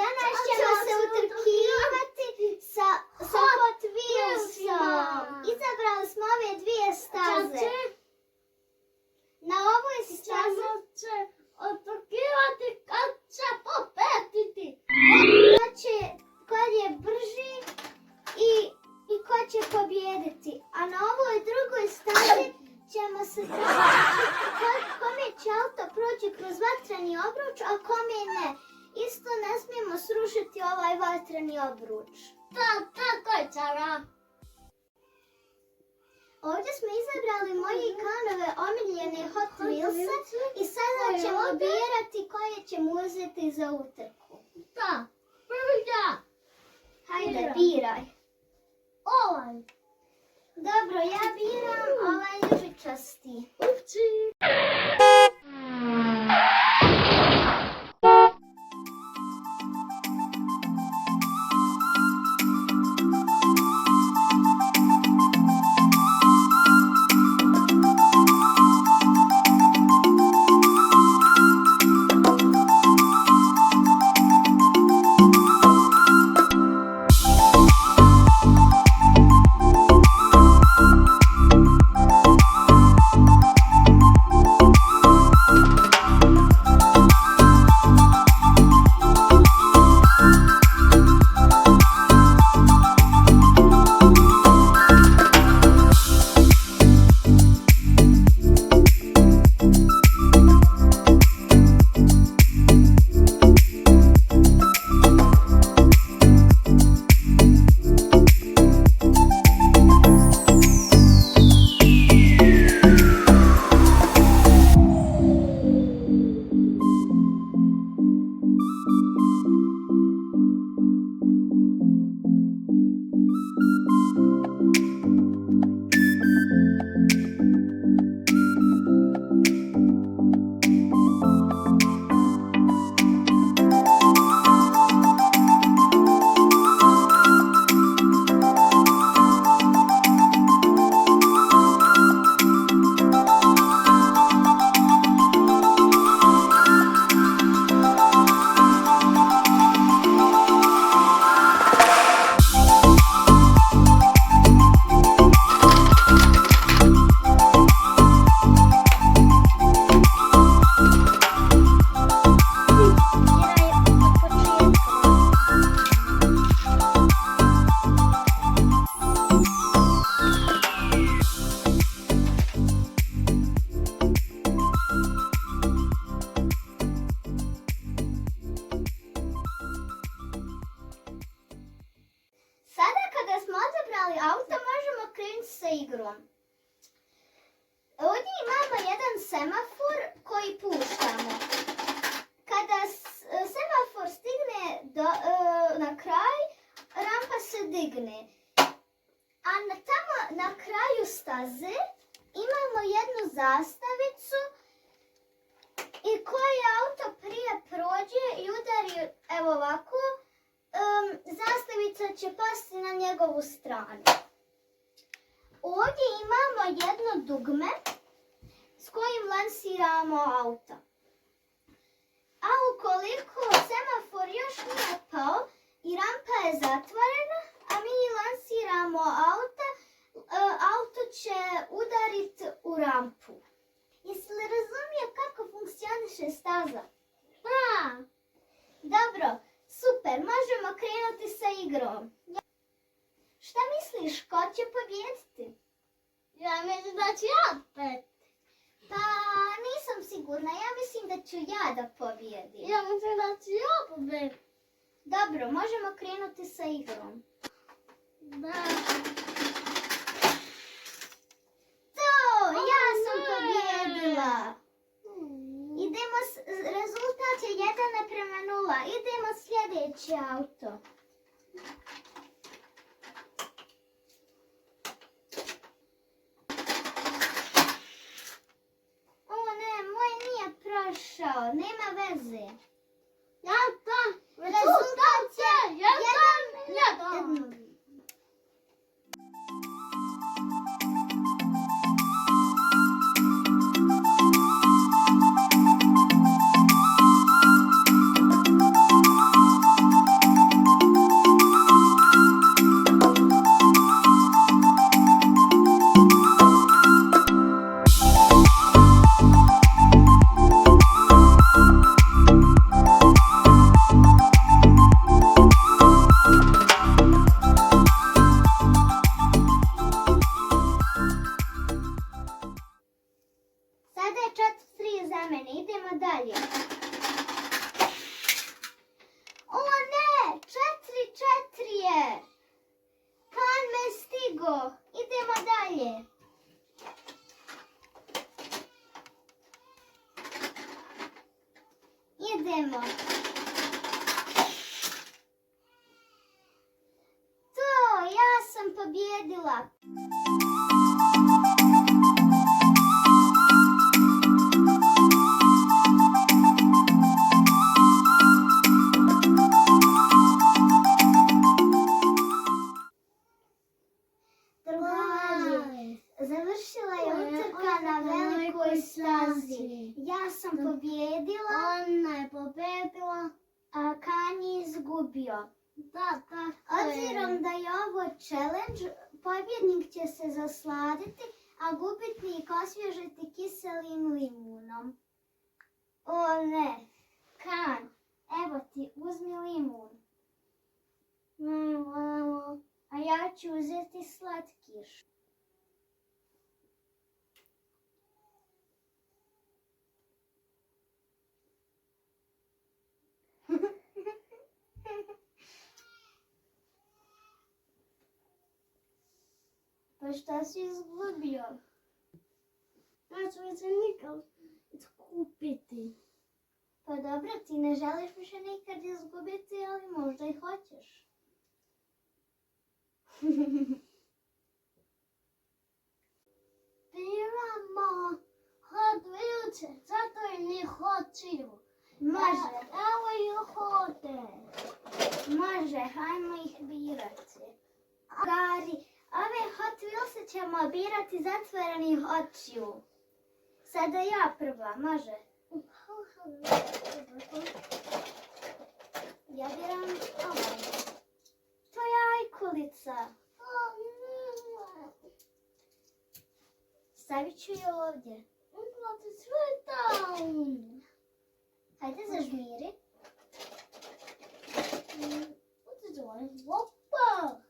Danas ćemo se utrkivati sa Hot Wheelsom. Izabrali smo ove dvije staze. Na ovoj stazi će otrkivati kad će popetiti. ko je brži i ko će pobijediti. A na ovoj drugoj stazi ćemo se trkati kome će auto proći kroz vatreni obruč, a kome ne. Isto ne smijemo srušiti ovaj vatreni obruč. Tako je, Cara. Ovdje smo izabrali moje i Kanove omiljene Hot Wheelse i sada ćemo birati koje ćemo uzeti za utrku. Da, prvi ja. Hajde, biraj. Ovaj. Dobro, ja biram ovaj ljubičasti. Upči. Sada kada smo odabrali auto, možemo krenuti sa igrom. Ovdje imamo jedan semafor koji puštamo. Kada semafor stigne na kraj, rampa se digne. A tamo na kraju staze imamo jednu zastavicu i koji auto prije prođe i udari evo ovako, zastavica će pasti na njegovu stranu. Ovdje imamo jedno dugme s kojim lansiramo auto. A ukoliko semafor još nije pao i rampa je zatvorena, a mi lansiramo auto će udariti u rampu. Jesi li razumio kako funkcioniše staza? Da. Dobro, super, možemo krenuti sa igrom. Šta misliš, ko će pobijediti? Ja mislim da ću ja opet. Pa nisam sigurna, ja mislim da ću ja da pobijedim. Ja mislim da ću ja pobediti. Dobro, možemo krenuti sa igrom. Da. To, ja sam pobijedila. Idemo, rezultat je 1:0. Idemo sljedeće auto. O ne, moj nije prošao, nema veze. Rezultat je 1:1. Idemo. To, ja sam pobjedila. Drugari, završila je utrka na velikoj stazi. Ja sam pobjedila, Ona je pobedila. a Kanji izgubio. Da, tako je. Obzirom da je ovo challenge, pobjednik će se zasladiti, a gubitnik osvježiti kiselim limunom. O ne, Kan, evo ti, uzmi limun. A ja ću uzeti slatkiš. Pa šta si izgubio? Neću više nikad skupiti. Pa dobro, ti ne želiš više nikad izgubiti, ali možda i hoćeš. Biramo hodujuće, zato i ne hoću. Može, Evo i hode. može, hajmo ih birati. Gari, ove Hot Wheels ćemo birati zatvorenih očiju. Sada ja prva, može? Ja biram ovaj. To je ajkulica. Stavit ću je ovdje. Hajde zažmiri. Opa!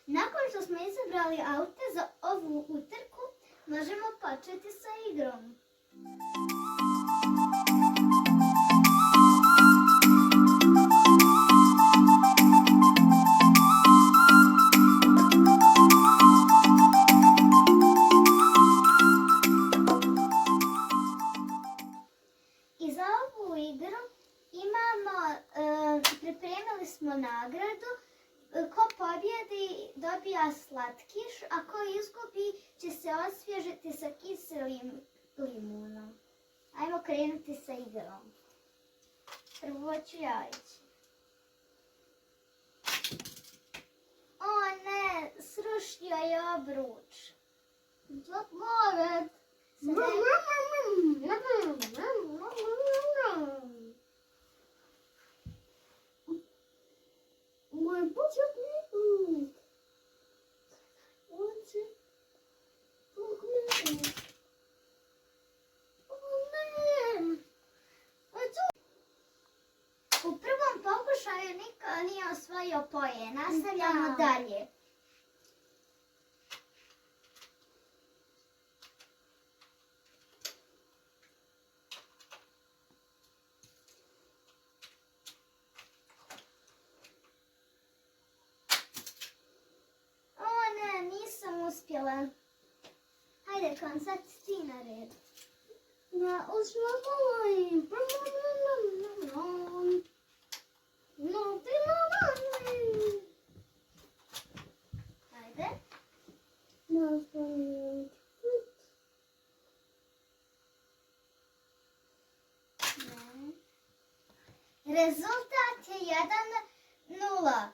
Nakon što smo izabrali aute za ovu utrku, možemo početi sa igrom. I za ovu igru pripremili smo nagradu. Ko pobjedi dobija slatkiš, a ko izgubi će se osvježiti sa kiselim limunom. Ajmo krenuti sa igrom. Prvo ću ja ići. O ne, srušio je obruč. Zatvoret. Moj početnik. On će pogledati. O ne. U prvom pokušaju niko nije osvojio poen. Nastavljamo Da. dalje. O ne, nisam uspjela. Hajde, Kon, sad si ti na redu. Ja osvojim. No, ti Hajde. Rezultat je 1:0.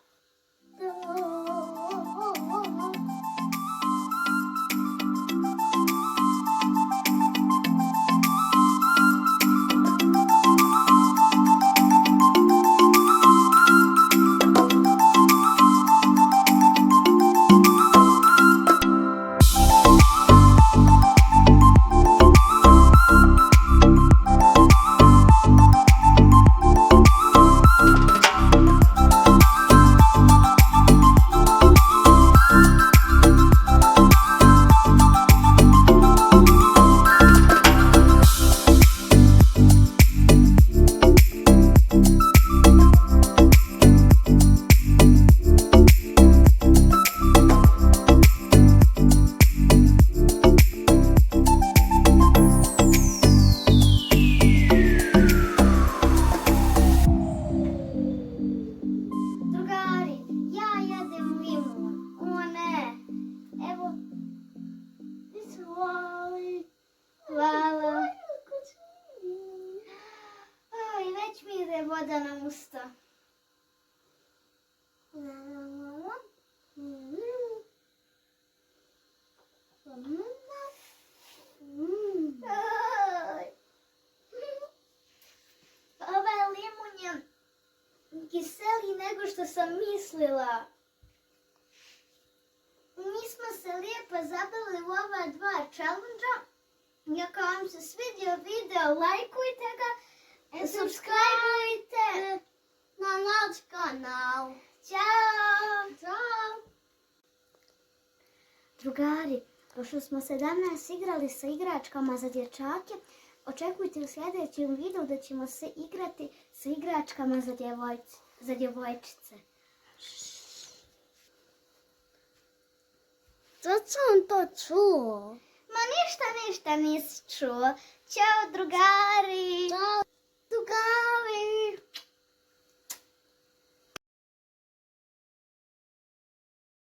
Drugari, ja jedem limun. O ne. Evo, hvala. Oj, već mi ide voda na usta. Oj. Ovaj limun je kiseliji nego što sam mislila. Mi smo se lijepo zabavili u ova dva challenge-a. I ako vam se svidio video, lajkujte ga, subscribeujte. Na naš kanal. Ćao! Ćao. Drugari, pošto smo 17 igrali sa igračkama za dječake, očekujte u sljedećem videu da ćemo se igrati sa igračkama za djevojčice. Sad sam to čuo. Ma ništa nisi čuo. Ćao drugari! Ćao. Drugari!